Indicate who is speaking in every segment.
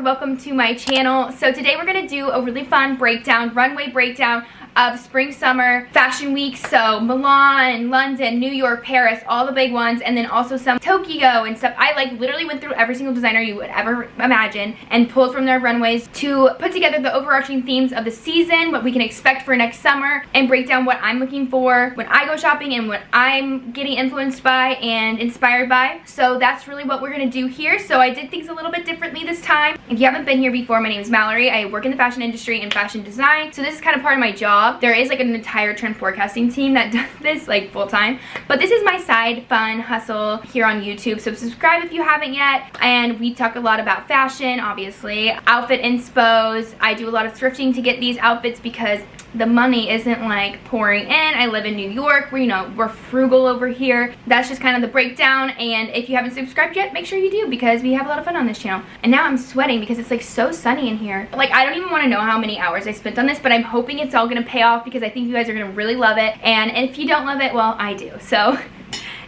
Speaker 1: welcome to my channel. So today we're gonna do a really fun breakdown, runway breakdown of spring summer fashion weeks. So Milan, London, New York, Paris, all the big ones, and then also some Tokyo and stuff. I like literally went through every single designer you would ever imagine and pulled from their runways to put together the overarching themes of the season, what we can expect for next summer, and break down what I'm looking for when I go shopping and what I'm getting influenced by and inspired by. So that's really what we're gonna do here. So I did things a little bit differently this time. If you haven't been here before, my name is Mallory. I work in the fashion industry and fashion design. So this is kind of part of my job. There is like an entire trend forecasting team that does this like full time, but this is my side fun hustle here on YouTube. So subscribe if you haven't yet. And we talk a lot about fashion, obviously, outfit inspos. I do a lot of thrifting to get these outfits because the money isn't like pouring in. I live in New York, where, you know, we're frugal over here. That's just kind of the breakdown. And if you haven't subscribed yet, make sure you do, because we have a lot of fun on this channel. And now I'm sweating because it's like so sunny in here. Like, I don't even want to know how many hours I spent on this, but I'm hoping it's all gonna pay off because I think you guys are gonna really love it. And if you don't love it, well, I do. So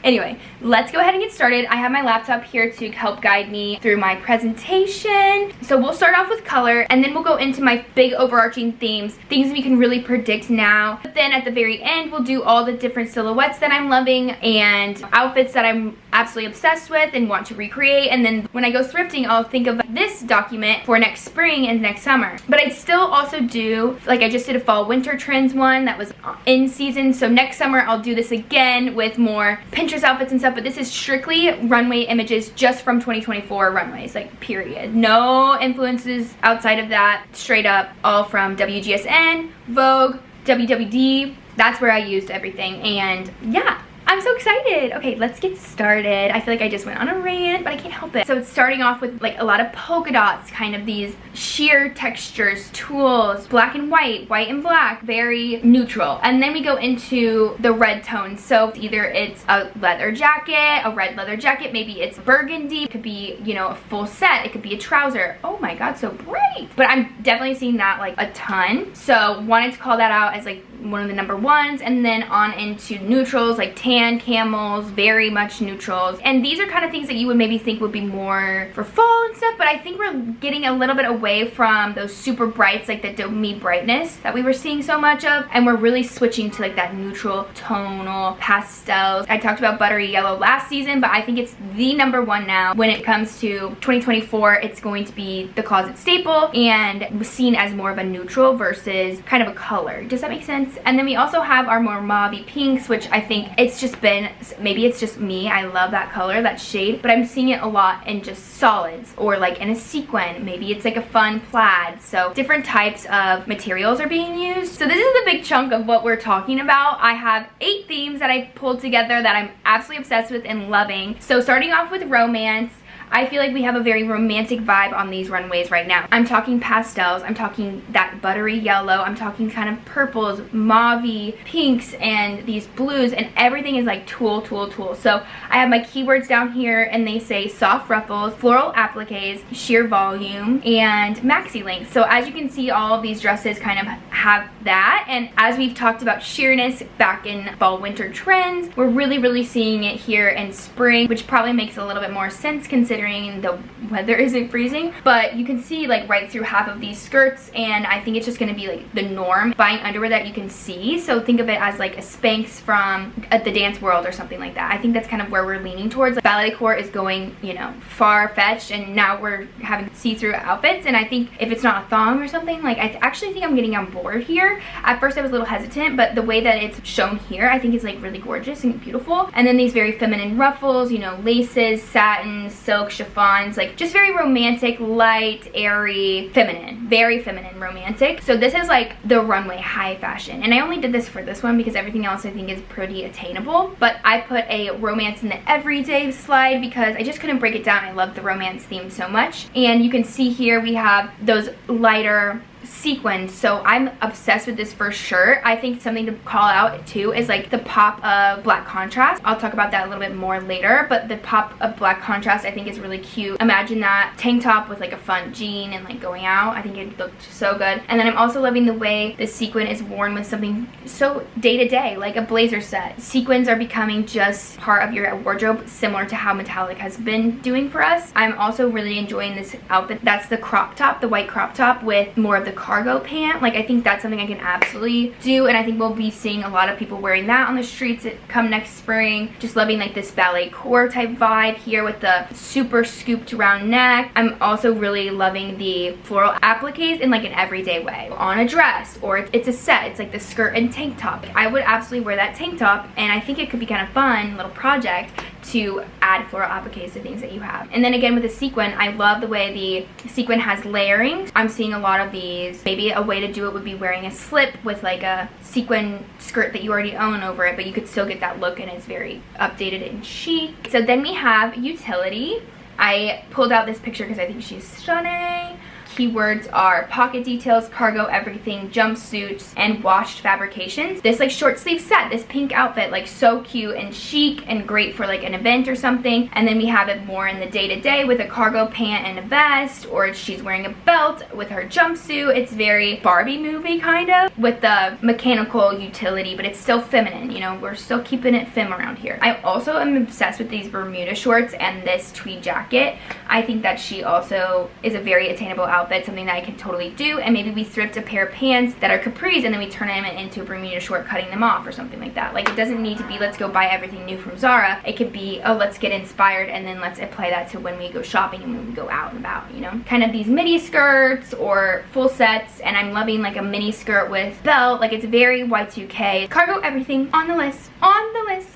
Speaker 1: anyway, let's go ahead and get started. I have my laptop here to help guide me through my presentation. So we'll start off with color, and then we'll go into my big overarching themes, things we can really predict now. But then at the very end, we'll do all the different silhouettes that I'm loving and outfits that I'm absolutely obsessed with and want to recreate. And then when I go thrifting, I'll think of this document for next spring and next summer. But I still also do, like I just did a fall winter trends one that was in season. So next summer, I'll do this again with more Pinterest outfits and stuff, but this is strictly runway images just from 2024 runways, like period. No influences outside of that, straight up all from WGSN, Vogue, WWD. That's where I used everything, and yeah. I'm so excited. Okay, let's get started. I feel like I just went on a rant, but I can't help it. So it's starting off with like a lot of polka dots, kind of these sheer textures, tools, black and white and black, very neutral. And then we go into the red tones. So either it's a leather jacket, a red leather jacket, maybe it's burgundy, it could be, you know, a full set, it could be a trouser. Oh my god, so bright. But I'm definitely seeing that like a ton. So wanted to call that out as like one of the number ones, and then on into neutrals like tan, camels, very much neutrals. And these are kind of things that you would maybe think would be more for fall and stuff, but I think we're getting a little bit away from those super brights, like the Me brightness that we were seeing so much of, and we're really switching to like that neutral tonal pastels. I talked about buttery yellow last season, but I think it's the number one now. When it comes to 2024, it's going to be the closet staple and seen as more of a neutral versus kind of a color. Does that make sense? And then we also have our more mauve pinks, which I think it's just been, maybe it's just me, I love that color, that shade, but I'm seeing it a lot in just solids or like in a sequin. Maybe it's like a fun plaid. So different types of materials are being used. So this is the big chunk of what we're talking about. I have 8 themes that I pulled together that I'm absolutely obsessed with and loving. So starting off with romance, I feel like we have a very romantic vibe on these runways right now. I'm talking pastels, I'm talking that buttery yellow, I'm talking kind of purples, mauve, pinks, and these blues, and everything is like tulle. So I have my keywords down here, and they say soft ruffles, floral appliques, sheer volume, and maxi length. So as you can see, all of these dresses kind of have that, and as we've talked about sheerness back in fall winter trends, we're really seeing it here in spring, which probably makes a little bit more sense considering the weather isn't freezing. But you can see like right through half of these skirts, and I think it's just gonna be like the norm, buying underwear that you can see. So think of it as like a Spanx from the dance world or something like that. I think that's kind of where we're leaning towards. Like, ballet decor is going, you know, far-fetched, and now we're having see-through outfits, and I think if it's not a thong or something, like I actually think I'm getting on board here. At first I was a little hesitant, but the way that it's shown here I think is like really gorgeous and beautiful. And then these very feminine ruffles, you know, laces, satins, silk, chiffons, like just very romantic, light, airy, feminine, very feminine, romantic. So this is like the runway high fashion, and I only did this for this one because everything else I think is pretty attainable, but I put a romance in the everyday slide because I just couldn't break it down. I love the romance theme so much. And you can see here we have those lighter sequins. So I'm obsessed with this first shirt. I think something to call out too is like the pop of black contrast. I'll talk about that a little bit more later, but the pop of black contrast I think is really cute. Imagine that tank top with like a fun jean and like going out. I think it looked so good. And then I'm also loving the way the sequin is worn with something so day-to-day, like a blazer set. Sequins are becoming just part of your wardrobe, similar to how metallic has been doing for us. I'm also really enjoying this outfit. That's the crop top, the white crop top with more of the cargo pant. Like I think that's something I can absolutely do, and I think we'll be seeing a lot of people wearing that on the streets come next spring. Just loving like this ballet core type vibe here with the super scooped round neck. I'm also really loving the floral appliques in like an everyday way on a dress, or it's a set. It's like the skirt and tank top. I would absolutely wear that tank top, and I think it could be kind of fun little project to add floral appliques to things that you have. And then again with the sequin, I love the way the sequin has layering. I'm seeing a lot of these. Maybe a way to do it would be wearing a slip with like a sequin skirt that you already own over it, but you could still get that look and it's very updated and chic. So then we have utility. I pulled out this picture because I think she's stunning. Keywords are pocket details, cargo everything, jumpsuits, and washed fabrications. This like short sleeve set, this pink outfit, like so cute and chic and great for like an event or something. And then we have it more in the day-to-day with a cargo pant and a vest, or she's wearing a belt with her jumpsuit. It's very Barbie movie kind of with the mechanical utility, but it's still feminine, you know, we're still keeping it femme around here. I also am obsessed with these Bermuda shorts and this tweed jacket. I think that she also is a very attainable outfit, something that I can totally do. And maybe we thrift a pair of pants that are capris and then we turn them into a Bermuda short, cutting them off or something like that. Like it doesn't need to be let's go buy everything new from Zara. It could be, oh, let's get inspired and then let's apply that to when we go shopping and when we go out and about, you know, kind of these mini skirts or full sets. And I'm loving like a mini skirt with belt. Like it's very Y2K. Cargo everything on the list.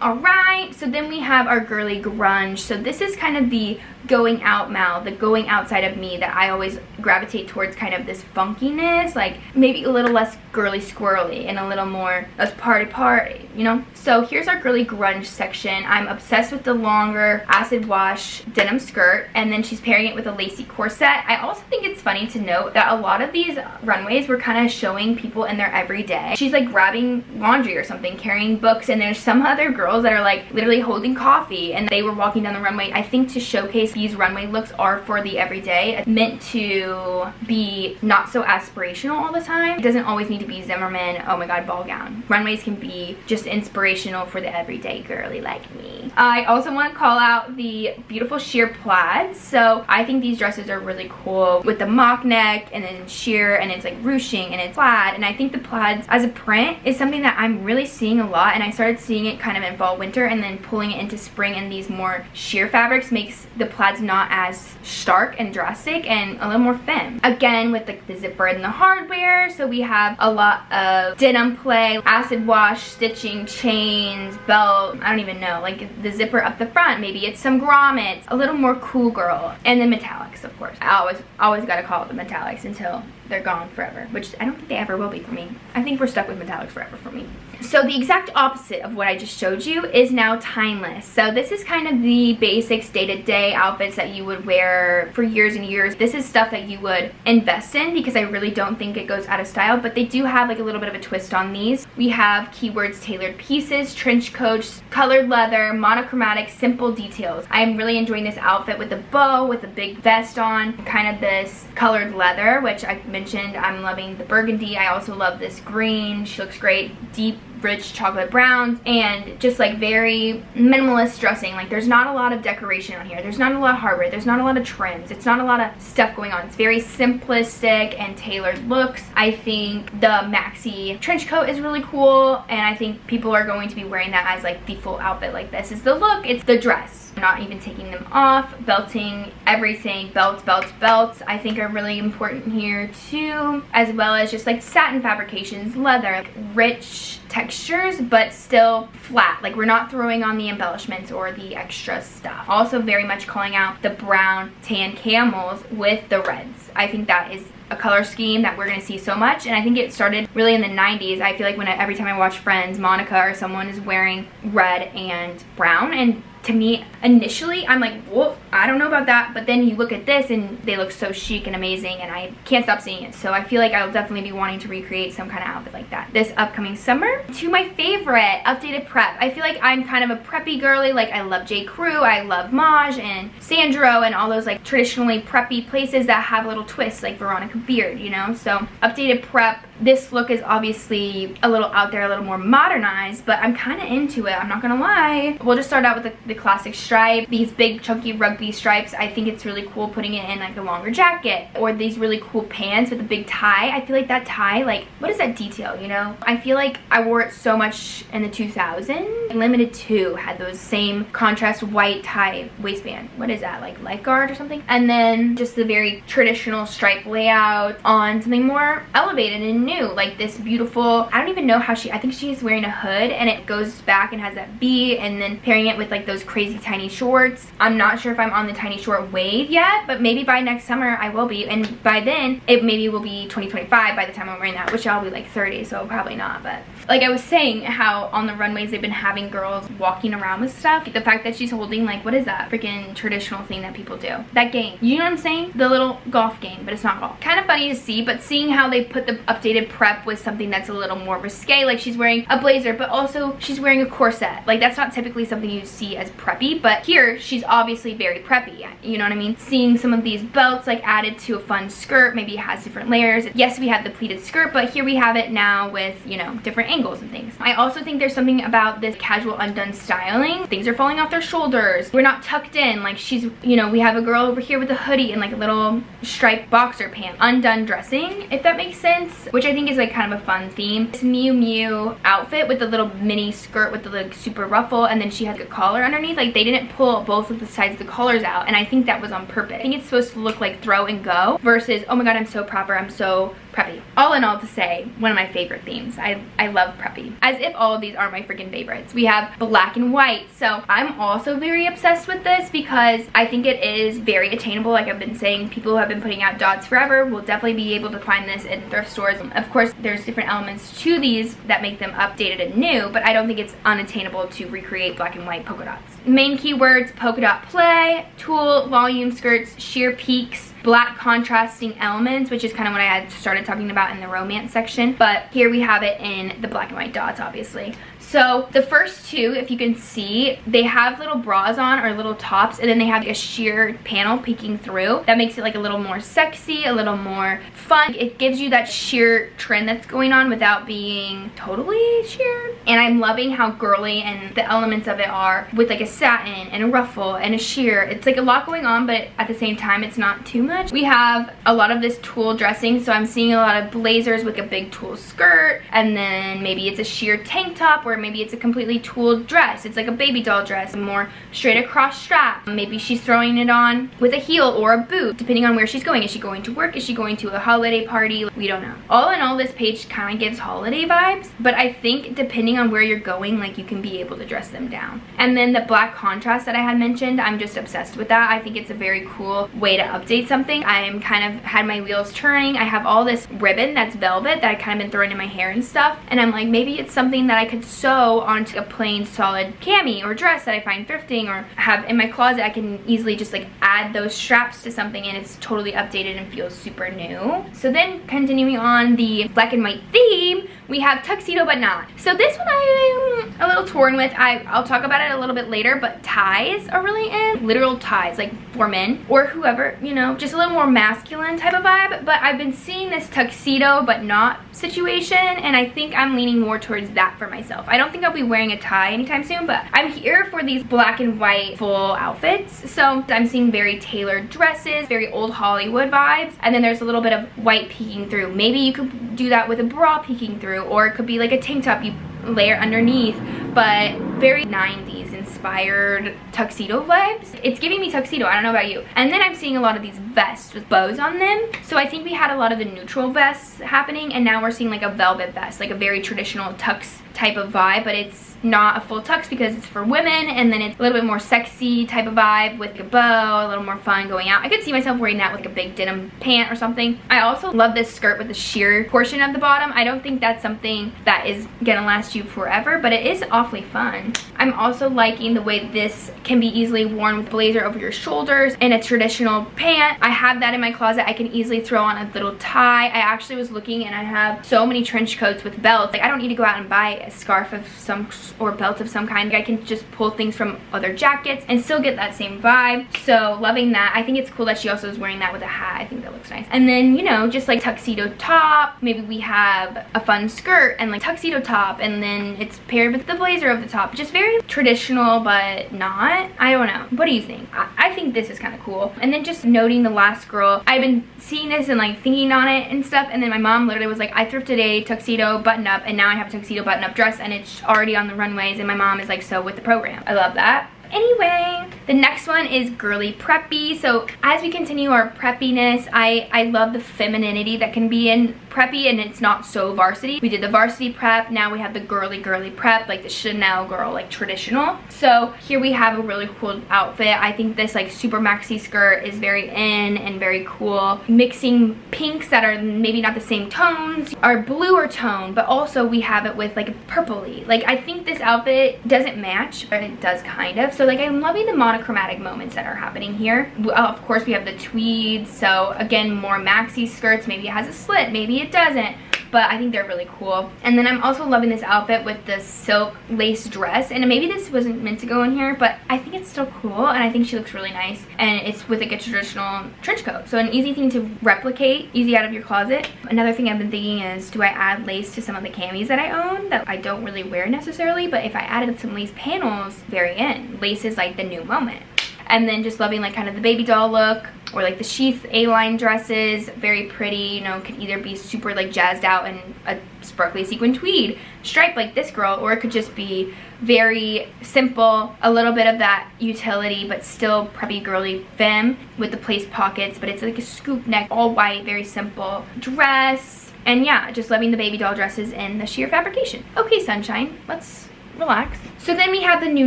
Speaker 1: All right, so then we have our girly grunge. So this is kind of the going out Mal, the going outside of me that I always gravitate towards, kind of this funkiness, like maybe a little less girly squirrely and a little more let's party, you know? So here's our girly grunge section. I'm obsessed with the longer acid wash denim skirt, and then she's pairing it with a lacy corset. I also think it's funny to note that a lot of these runways were kind of showing people in their everyday. She's like grabbing laundry or something, carrying books, and there's some other girls that are like literally holding coffee and they were walking down the runway. I think to showcase these runway looks are for the everyday, meant to be not so aspirational all the time. It doesn't always need to be Zimmerman, oh my god, ball gown. Runways can be just inspirational for the everyday girly like me. I also want to call out the beautiful sheer plaids. So I think these dresses are really cool with the mock neck and then sheer, and it's like ruching and it's plaid. And I think the plaids as a print is something that I'm really seeing a lot, and I started seeing it kind of in fall winter and then pulling it into spring, and these more sheer fabrics makes the plaids not as stark and drastic and a little more femme. Again with the zipper and the hardware, so we have a lot of denim play, acid wash, stitching, chains, belt, I don't even know, like the zipper up the front, maybe it's some grommets, a little more cool girl, and then metallics of course. I always gotta call it the metallics until they're gone forever, which I don't think they ever will be for me. I think we're stuck with metallics forever for me. So the exact opposite of what I just showed you is now timeless. So this is kind of the basics day-to-day outfits that you would wear for years and years. This is stuff that you would invest in because I really don't think it goes out of style, but they do have like a little bit of a twist on these. We have keywords, tailored pieces, trench coats, colored leather, monochromatic, simple details. I am really enjoying this outfit with a bow, with a big vest on, kind of this colored leather, which I mentioned. I'm loving the burgundy. I also love this green. She looks great. Deep rich chocolate browns, and just like very minimalist dressing. Like there's not a lot of decoration on here, there's not a lot of hardware, there's not a lot of trims, it's not a lot of stuff going on. It's very simplistic and tailored looks. I think the maxi trench coat is really cool, and I think people are going to be wearing that as like the full outfit. Like this is the look, it's the dress. I'm not even taking them off. Belting, everything, belts, I think are really important here too, as well as just like satin fabrications, leather, like rich textures but still flat. Like we're not throwing on the embellishments or the extra stuff. Also very much calling out the brown tan camels with the reds. I think that is a color scheme that we're going to see so much, and I think it started really in the 90s. I feel like every time I watch Friends, Monica or someone is wearing red and brown, and to me, initially, I'm like, whoa, I don't know about that. But then you look at this and they look so chic and amazing, and I can't stop seeing it. So I feel like I'll definitely be wanting to recreate some kind of outfit like that this upcoming summer. To my favorite, updated prep. I feel like I'm kind of a preppy girly. Like, I love J. Crew, I love Maj and Sandro and all those like traditionally preppy places that have a little twist, like Veronica Beard, you know? So updated prep. This look is obviously a little out there, a little more modernized, but I'm kind of into it, I'm not gonna lie. We'll just start out with the classic stripe, these big chunky rugby stripes. I think it's really cool putting it in like a longer jacket, or these really cool pants with a big tie. I feel like that tie, like, what is that detail, you know? I feel like I wore it so much in the 2000s. Limited 2 had those same contrast white tie waistband. What is that, like lifeguard or something? And then just the very traditional stripe layout on something more elevated and new, like this beautiful, I don't even know how I think she's wearing a hood and it goes back and has that B, and then pairing it with like those crazy tiny shorts. I'm not sure if I'm on the tiny short wave yet, but maybe by next summer I will be, and by then it maybe will be 2025 by the time I'm wearing that, which I'll be like 30, so probably not. But like I was saying, how on the runways they've been having girls walking around with stuff. The fact that she's holding, like, what is that freaking traditional thing that people do, that game, you know what I'm saying, the little golf game, but it's not golf. Kind of funny to see, but seeing how they put the updated prep with something that's a little more risque, like she's wearing a blazer but also she's wearing a corset. Like, that's not typically something you see as preppy, but here she's obviously very preppy, you know what I mean? Seeing some of these belts like added to a fun skirt, maybe it has different layers. Yes, we have the pleated skirt, but here we have it now with, you know, different angles and things. I also think there's something about this casual undone styling. Things are falling off their shoulders, we're not tucked in, like she's, you know, we have a girl over here with a hoodie and like a little striped boxer pant. Undone dressing, if that makes sense, which I think is like kind of a fun theme. This Miu Miu outfit with the little mini skirt with the like super ruffle, and then she has a collar underneath. Like, they didn't pull both of the sides of the collars out, and I think that was on purpose. I think it's supposed to look like throw and go versus, oh my god, I'm so proper, I'm so preppy. All in all, to say, one of my favorite themes. I love preppy. As if all of these are my freaking favorites. We have black and white. So I'm also very obsessed with this because I think it is very attainable. Like I've been saying, people who have been putting out dots forever will definitely be able to find this in thrift stores. Of course, there's different elements to these that make them updated and new, but I don't think it's unattainable to recreate black and white polka dots. Main keywords: polka dot play, tulle, volume skirts, sheer peaks, black contrasting elements, which is kind of what I had started talking about in the romance section, but here we have it in the black and white dots, obviously. So the first two, if you can see, they have little bras on or little tops, and then they have a sheer panel peeking through. That makes it like a little more sexy, a little more fun. It gives you that sheer trend that's going on without being totally sheer. And I'm loving how girly and the elements of it are with like a satin and a ruffle and a sheer. It's like a lot going on, but at the same time, it's not too much. We have a lot of this tulle dressing, so I'm seeing a lot of blazers with a big tulle skirt, and then maybe it's a sheer tank top, or maybe it's a completely tulle dress. It's like a baby doll dress, a more straight across strap. Maybe she's throwing it on with a heel or a boot, depending on where she's going. Is she going to work? Is she going to a holiday party? We don't know. All in all, this page kind of gives holiday vibes, but I think depending on where you're going, like, you can be able to dress them down. And then the black contrast that I had mentioned, I'm just obsessed with that. I think it's a very cool way to update something. I'm kind of had my wheels turning. I have all this ribbon that's velvet that I kind of been throwing in my hair and stuff, and I'm like, maybe it's something that I could sew onto a plain solid cami or dress that I find thrifting or have in my closet. I can easily just like add those straps to something and it's totally updated and feels super new. So then continuing on the black and white theme, we have Tuxedo But Not. So this one I'm a little torn with. I'll talk about it a little bit later, but ties are really in. Literal ties, like for men or whoever, you know, just a little more masculine type of vibe. But I've been seeing this Tuxedo But Not situation, and I think I'm leaning more towards that for myself. I don't think I'll be wearing a tie anytime soon, but I'm here for these black and white full outfits. So I'm seeing very tailored dresses, very old Hollywood vibes, and then there's a little bit of white peeking through. Maybe you could do that with a bra peeking through, or it could be like a tank top you layer underneath, but very 90s inspired tuxedo vibes. It's giving me tuxedo, I don't know about you. And then I'm seeing a lot of these vests with bows on them. So I think we had a lot of the neutral vests happening, and now we're seeing like a velvet vest, like a very traditional tux type of vibe, but it's not a full tux because it's for women, and then it's a little bit more sexy type of vibe with a bow, a little more fun going out. I could see myself wearing that with like a big denim pant or something. I also love this skirt with the sheer portion of the bottom. I don't think that's something that is gonna last you forever, but it is awfully fun. I'm also liking the way this can be easily worn with blazer over your shoulders and a traditional pant. I have that in my closet. I can easily throw on a little tie. I actually was looking and I have so many trench coats with belts. Like, I don't need to go out and buy a scarf of some or belt of some kind. I can just pull things from other jackets and still get that same vibe. So loving that. I think it's cool that she also is wearing that with a hat. I think that looks nice. And then, you know, just like tuxedo top. Maybe we have a fun skirt and like tuxedo top, and then it's paired with the blazer over the top. Just very traditional, but not. I don't know. What do you think? I think this is kind of cool. And then just noting the last girl. I've been seeing this and like thinking on it and stuff, and then my mom literally was like, I thrifted a tuxedo button up, and now I have a tuxedo button up dress, and it's already on the runways, and my mom is like so with the program. I love that. Anyway, the next one is Girly Preppy. So as we continue our preppiness, I love the femininity that can be in preppy, and it's not so varsity. We did the varsity prep, now we have the girly prep, like the Chanel girl, like traditional. So here we have a really cool outfit. I think this like super maxi skirt is very in and very cool. Mixing pinks that are maybe not the same tones, are bluer tone, but also we have it with like a purpley. Like, I think this outfit doesn't match, but it does kind of. So like, I'm loving the monochromatic moments that are happening here. Of course we have the tweeds, so again, more maxi skirts. Maybe it has a slit, maybe it doesn't, but I think they're really cool. And then I'm also loving this outfit with the silk lace dress, and maybe this wasn't meant to go in here, but I think it's still cool, and I think she looks really nice. And it's with like a traditional trench coat, so an easy thing to replicate, easy out of your closet. Another thing I've been thinking is, do I add lace to some of the camis that I own that I don't really wear necessarily, but if I added some lace panels, very in. Lace is like the new moment. And then just loving like kind of the baby doll look, or like the sheath A-line dresses, very pretty, you know, could either be super like jazzed out in a sparkly sequin tweed stripe like this girl, or it could just be very simple, a little bit of that utility, but still preppy girly femme with the place pockets, but it's like a scoop neck, all white, very simple dress. And yeah, just loving the baby doll dresses in the sheer fabrication. Okay, sunshine, let's relax. So then we have the new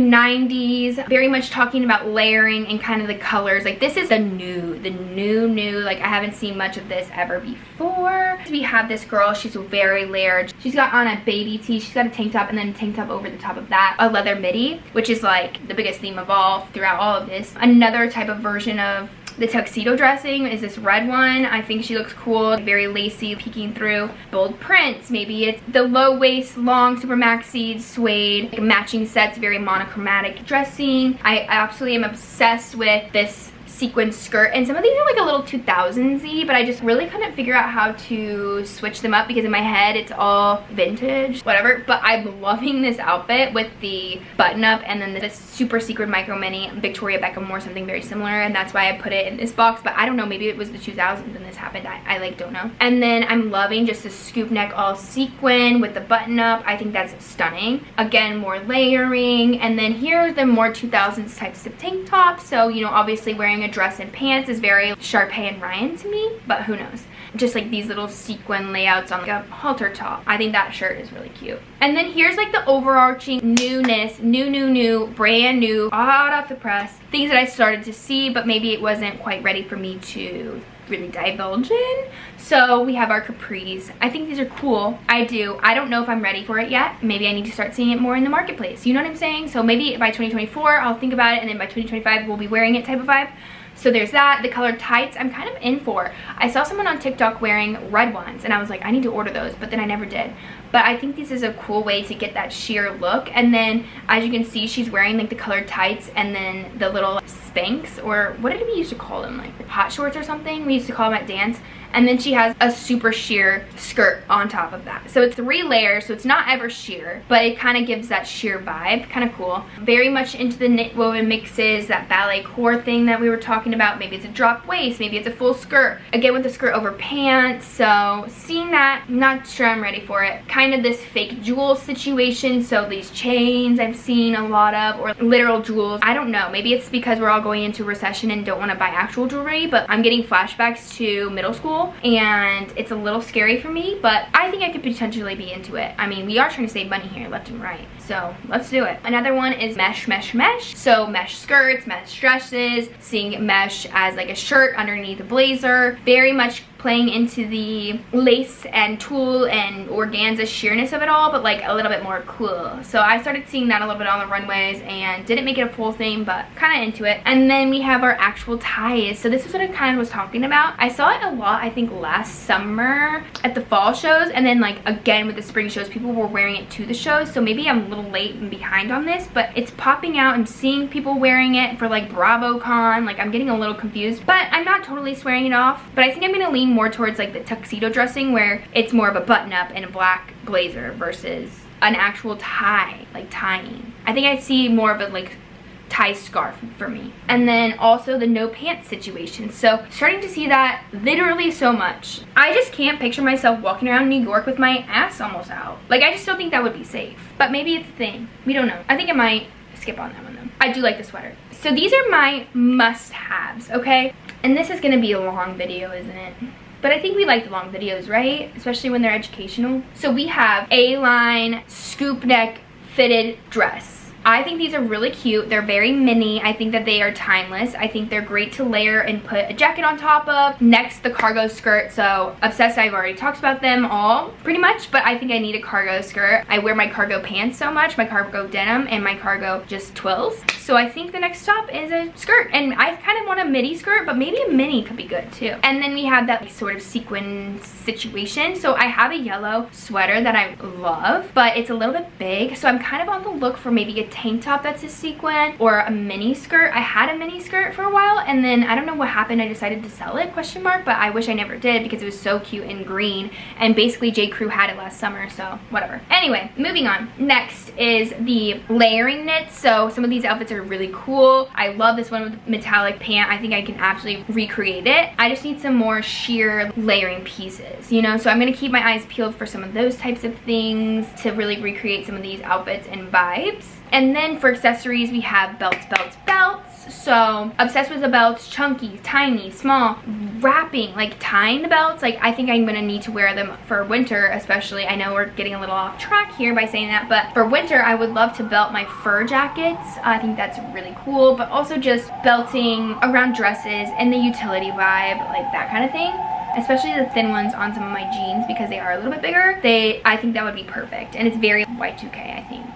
Speaker 1: 90s, very much talking about layering and kind of the colors. Like, this is the new, like I haven't seen much of this ever before. So we have this girl, she's very layered. She's got on a baby tee, she's got a tank top, and then a tank top over the top of that, a leather midi, which is like the biggest theme of all throughout all of this. Another type of version of the tuxedo dressing is this red one. I think she looks cool, very lacy, peeking through. Bold prints, maybe it's the low waist, long, super maxi suede, like matching sets, very monochromatic dressing. I absolutely am obsessed with this sequin skirt, and some of these are like a little 2000s-y, but I just really couldn't figure out how to switch them up because in my head it's all vintage, whatever. But I'm loving this outfit with the button up and then this super secret micro mini. Victoria Beckham wore something very similar, and that's why I put it in this box, but I don't know, maybe it was the 2000s when this happened. I like don't know. And then I'm loving just the scoop neck all sequin with the button up. I think that's stunning. Again, more layering. And then here are the more 2000s types of tank tops. So, you know, obviously wearing a dress and pants is very Sharpay and Ryan to me, but who knows. Just like these little sequin layouts on like a halter top. I think that shirt is really cute. And then here's like the overarching newness, new, brand new, hot off the press. Things that I started to see, but maybe it wasn't quite ready for me to really divulge in. So we have our capris. I think these are cool. I don't know if I'm ready for it yet. Maybe I need to start seeing it more in the marketplace. You know what I'm saying? So maybe by 2024 I'll think about it, and then by 2025 we'll be wearing it type of vibe. So there's that. The colored tights I'm kind of in for. I saw someone on TikTok wearing red ones, and I was like, I need to order those, but then I never did. But I think this is a cool way to get that sheer look. And then as you can see, she's wearing like the colored tights and then the little Spanx, or what did we used to call them, like hot shorts or something? We used to call them at dance. And then she has a super sheer skirt on top of that. So it's 3 layers, so it's not ever sheer, but it kind of gives that sheer vibe. Kind of cool. Very much into the knit woven mixes, that ballet core thing that we were talking about. Maybe it's a drop waist, maybe it's a full skirt. Again, with the skirt over pants. So seeing that, I'm not sure I'm ready for it. Kind of this fake jewel situation. So these chains I've seen a lot of, or literal jewels. I don't know. Maybe it's because we're all going into recession and don't want to buy actual jewelry, but I'm getting flashbacks to middle school and it's a little scary for me, but I think I could potentially be into it. I mean, we are trying to save money here left and right, so let's do it. Another one is mesh. So mesh skirts, mesh dresses, seeing mesh as like a shirt underneath a blazer, very much playing into the lace and tulle and organza sheerness of it all, but like a little bit more cool. So I started seeing that a little bit on the runways and didn't make it a full thing, but kind of into it. And then we have our actual ties. So this is what I kind of was talking about. I saw it a lot, I think last summer at the fall shows, and then like again with the spring shows, people were wearing it to the shows. So maybe I'm a little late and behind on this, but it's popping out and seeing people wearing it for like BravoCon. Like I'm getting a little confused, but I'm not totally swearing it off. But I think I'm gonna lean more towards like the tuxedo dressing, where it's more of a button up and a black blazer versus an actual tie, like tying. I think I see more of a like tie scarf for me. And then also the no pants situation. So starting to see that literally so much. I just can't picture myself walking around New York with my ass almost out. Like I just don't think that would be safe. But maybe it's a thing. We don't know. I think I might skip on that one though. I do like the sweater. So these are my must-haves, okay? And this is gonna be a long video, isn't it? But I think we like the long videos, right? Especially when they're educational. So we have A-line scoop neck fitted dress. I think these are really cute. They're very mini. I think that they are timeless. I think they're great to layer and put a jacket on top of. Next, the cargo skirt. So obsessed, I've already talked about them all pretty much, but I think I need a cargo skirt. I wear my cargo pants so much, my cargo denim and my cargo just twills. So I think the next stop is a skirt, and I kind of want a midi skirt, but maybe a mini could be good too. And then we have that sort of sequin situation. So I have a yellow sweater that I love, but it's a little bit big. So I'm kind of on the look for maybe a tank top that's a sequin or a mini skirt. I had a mini skirt for a while, and then I don't know what happened. I decided to sell it, question mark, but I wish I never did because it was so cute in green, and basically J. Crew had it last summer, so whatever. Anyway, moving on. Next is the layering knits. So some of these outfits are really cool. I love this one with metallic pant. I think I can absolutely recreate it. I just need some more sheer layering pieces, you know? So I'm gonna keep my eyes peeled for some of those types of things to really recreate some of these outfits and vibes. And then for accessories, we have belts. So obsessed with the belts, chunky, tiny, small, wrapping, like tying the belts. Like I think I'm gonna need to wear them for winter, especially. I know we're getting a little off track here by saying that, but for winter, I would love to belt my fur jackets. I think that's really cool, but also just belting around dresses and the utility vibe, like that kind of thing. Especially the thin ones on some of my jeans because they are a little bit bigger. I think that would be perfect, and it's very Y2K, I think.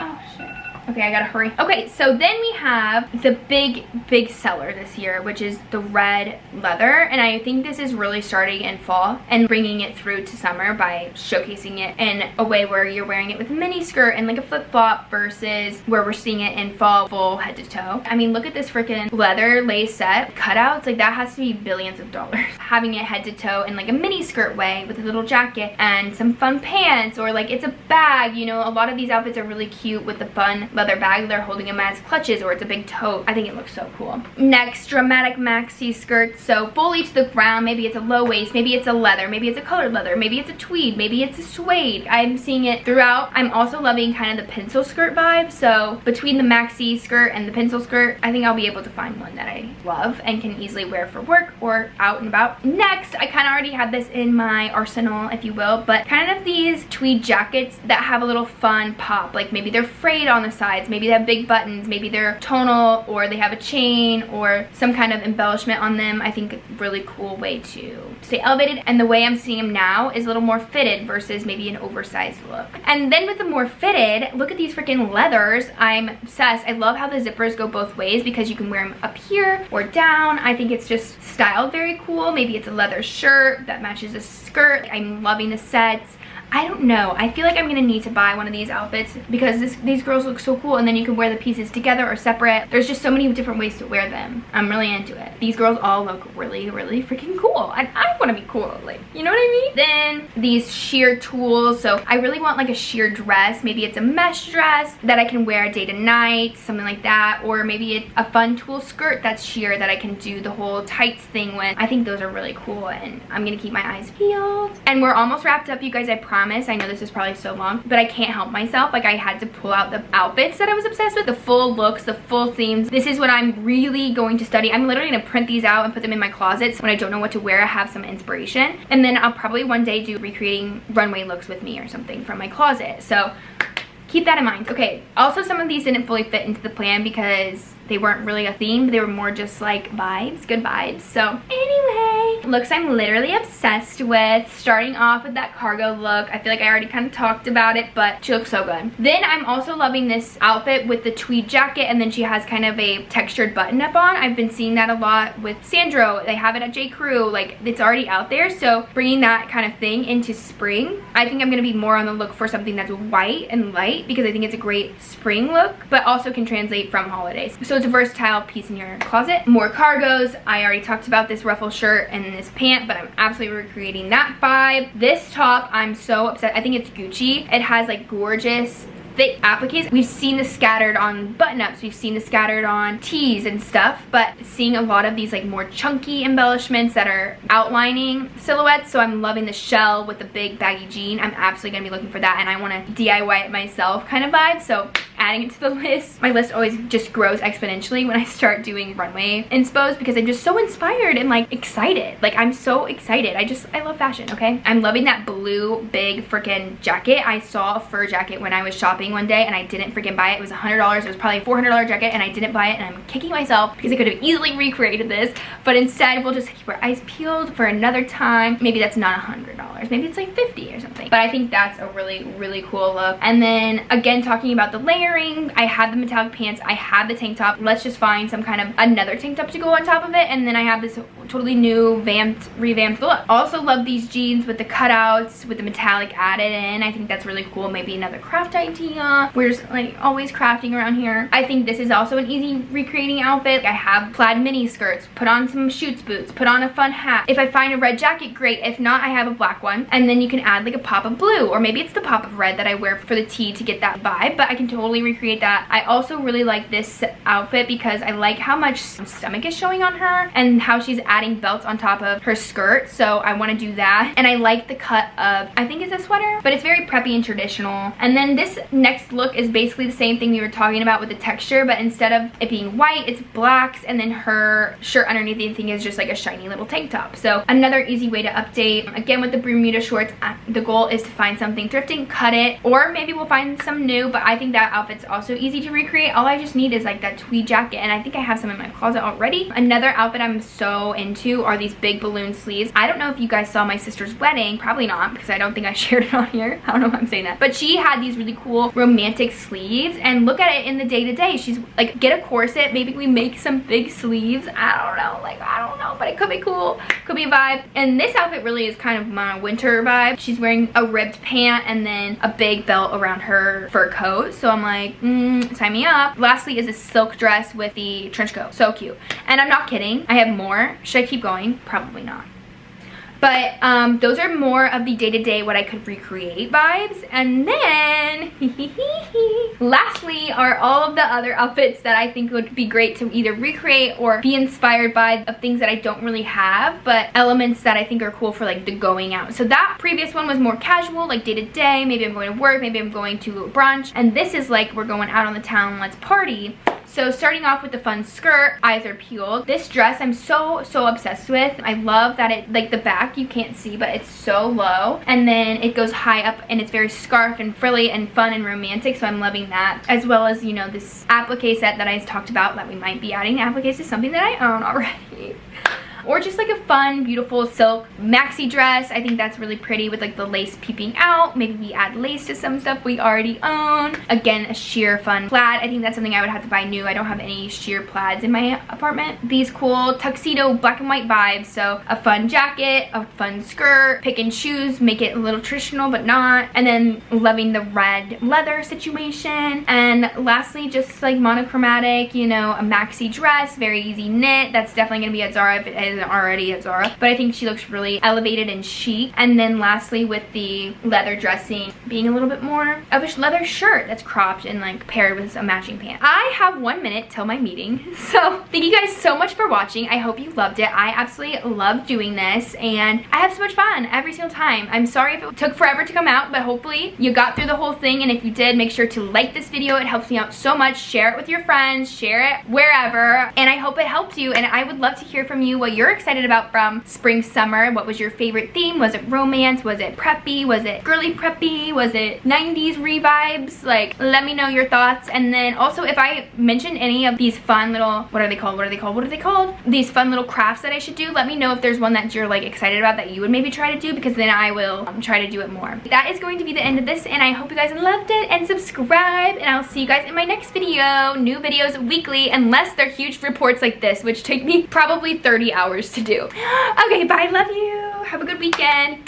Speaker 1: Oh shit. Okay, I gotta hurry. Okay, so then we have the big seller this year, which is the red leather. And I think this is really starting in fall and bringing it through to summer by showcasing it in a way where you're wearing it with a mini skirt and like a flip-flop versus where we're seeing it in fall full head to toe. I mean, look at this freaking leather lace set. Cutouts, like that has to be billions of dollars. Having it head to toe in like a mini skirt way with a little jacket and some fun pants, or like it's a bag, you know, a lot of these outfits are really cute with the fun leather bag. They're holding them as clutches, or it's a big tote. I think it looks so cool. Next, dramatic maxi skirts. So fully to the ground. Maybe it's a low waist, maybe it's a leather, maybe it's a colored leather, maybe it's a tweed, maybe it's a suede. I'm seeing it throughout. I'm also loving kind of the pencil skirt vibe. So between the maxi skirt and the pencil skirt, I think I'll be able to find one that I love and can easily wear for work or out and about. Next, I kind of already had this in my arsenal, if you will, but kind of these tweed jackets that have a little fun pop. Like maybe they're frayed on the sides, maybe they have big buttons, maybe they're tonal, or they have a chain or some kind of embellishment on them. I think a really cool way to stay elevated, and the way I'm seeing them now is a little more fitted versus maybe an oversized look. And then with the more fitted, look at these freaking leathers. I'm obsessed. I love how the zippers go both ways because you can wear them up here or down. I think it's just styled very cool. Maybe it's a leather shirt that matches a skirt. I'm loving the sets. I don't know. I feel like I'm gonna need to buy one of these outfits because these girls look so cool, and then you can wear the pieces together or separate. There's just so many different ways to wear them. I'm really into it. These girls all look really, really freaking cool, and I wanna be cool, like, you know what I mean? Then these sheer tools. So I really want like a sheer dress. Maybe it's a mesh dress that I can wear day to night, something like that, or maybe it's a fun tulle skirt that's sheer that I can do the whole tights thing with. I think those are really cool, and I'm gonna keep my eyes peeled. And we're almost wrapped up, you guys, I promise. promise, I know this is probably so long, but I can't help myself. Like, I had to pull out the outfits that I was obsessed with, the full looks, the full themes. This is what I'm really going to study. I'm literally gonna print these out and put them in my closets. When I don't know what to wear, I have some inspiration. And then I'll probably one day do recreating runway looks with me or something from my closet. So keep that in mind. Okay, also some of these didn't fully fit into the plan because they weren't really a theme. They were more just like vibes, good vibes. So anyway, looks I'm literally obsessed with. Starting off with that cargo look. I feel like I already kind of talked about it, but she looks so good. Then I'm also loving this outfit with the tweed jacket, and then she has kind of a textured button up on. I've been seeing that a lot with Sandro. They have it at J. Crew. Like, it's already out there. So bringing that kind of thing into spring, I think I'm gonna be more on the look for something that's white and light because I think it's a great spring look, but also can translate from holidays. So it's a versatile piece in your closet. More cargos. I already talked about this ruffle shirt and this pant, but I'm absolutely recreating that vibe. This top, I'm so upset. I think it's Gucci. It has like gorgeous thick appliques. We've seen this scattered on button-ups, we've seen this scattered on tees and stuff, but seeing a lot of these like more chunky embellishments that are outlining silhouettes. So I'm loving the shell with the big baggy jean. I'm absolutely gonna be looking for that, and I want to DIY it myself kind of vibe. So adding it to the list. My list always just grows exponentially when I start doing runway inspos because I'm just so inspired and like excited. Like, I'm so excited. I love fashion, okay? I'm loving that blue big freaking jacket. I saw a fur jacket when I was shopping one day and I didn't freaking buy it. It was $100. It was probably a $400 jacket and I didn't buy it, and I'm kicking myself because I could have easily recreated this, but instead we'll just keep our eyes peeled for another time. Maybe that's not $100. Maybe it's like 50 or something. But I think that's a really, really cool look. And then again, talking about the layering, I had the metallic pants, I had the tank top. Let's just find some kind of another tank top to go on top of it, and then I have this totally new revamped look. Also love these jeans with the cutouts with the metallic added in. I think that's really cool. Maybe another craft idea. We're just like always crafting around here. I think this is also an easy recreating outfit. I have plaid mini skirts, put on some Schutz boots, put on a fun hat. If I find a red jacket, great. If not, I have a black one, and then you can add like a pop of blue, or maybe it's the pop of red that I wear for the tee to get that vibe, but I can totally recreate that. I also really like this outfit because I like how much stomach is showing on her and how she's adding belts on top of her skirt, so I want to do that. And I like the cut of, I think it's a sweater, but it's very preppy and traditional. And then this next look is basically the same thing we were talking about with the texture, but instead of it being white, it's blacks, and then her shirt underneath the thing is just like a shiny little tank top. So another easy way to update. Again, with the Bermuda shorts, the goal is to find something thrifting, cut it, or maybe we'll find some new, but I think that outfit's also easy to recreate. All I just need is like that tweed jacket, and I think I have some in my closet already. Another outfit I'm so into are these big balloon sleeves. I don't know if you guys saw my sister's wedding, probably not, because I don't think I shared it on here. I don't know if I'm saying that, but she had these really cool romantic sleeves, and look at it in the day-to-day. She's like, get a corset, maybe we make some big sleeves. I don't know, but it could be cool, could be a vibe. And this outfit really is kind of my winter vibe. She's wearing a ribbed pant and then a big belt around her fur coat, so I'm like, sign me up. Lastly is a silk dress with the trench coat. So cute. And I'm not kidding, I have more. Should I keep going? Probably not. But those are more of the day-to-day what I could recreate vibes. And then lastly are all of the other outfits that I think would be great to either recreate or be inspired by, of things that I don't really have, but elements that I think are cool for like the going out. So that previous one was more casual, like day-to-day. Maybe I'm going to work, maybe I'm going to a brunch, and this is like we're going out on the town, let's party. So starting off with the fun skirt, eyes are peeled. This dress I'm so obsessed with. I love that it, like the back you can't see, but it's so low, and then it goes high up and it's very scarf and frilly and fun and romantic, so I'm loving that. As well as, you know, this applique set that I talked about that we might be adding appliques is something that I own already. Or just like a fun, beautiful silk maxi dress. I think that's really pretty with like the lace peeping out. Maybe we add lace to some stuff we already own. Again, a sheer fun plaid. I think that's something I would have to buy new. I don't have any sheer plaids in my apartment. These cool tuxedo black and white vibes. So a fun jacket, a fun skirt, pick and choose, make it a little traditional but not. And then loving the red leather situation. And lastly, just like monochromatic, you know, a maxi dress, very easy knit. That's definitely gonna be at Zara if it isn't already at Zara, but I think she looks really elevated and chic. And then lastly, with the leather dressing, being a little bit more of a leather shirt that's cropped and like paired with a matching pant. I have 1 minute till my meeting, so thank you guys so much for watching. I hope you loved it. I absolutely love doing this, and I have so much fun every single time. I'm sorry if it took forever to come out, but hopefully you got through the whole thing, and if you did, make sure to like this video. It helps me out so much. Share it with your friends, share it wherever, and I hope it helped you, and I would love to hear from you what you're excited about from spring, summer. What was your favorite theme? Was it romance? Was it preppy? Was it girly preppy? Was it 90s revibes? Like, let me know your thoughts. And then also, if I mention any of these fun little, what are they called? These fun little crafts that I should do, let me know if there's one that you're like excited about that you would maybe try to do, because then I will try to do it more. That is going to be the end of this, and I hope you guys loved it, and subscribe, and I'll see you guys in my next video. New videos weekly, unless they're huge reports like this, which take me probably 30 hours to do. Okay, bye, love you. Have a good weekend.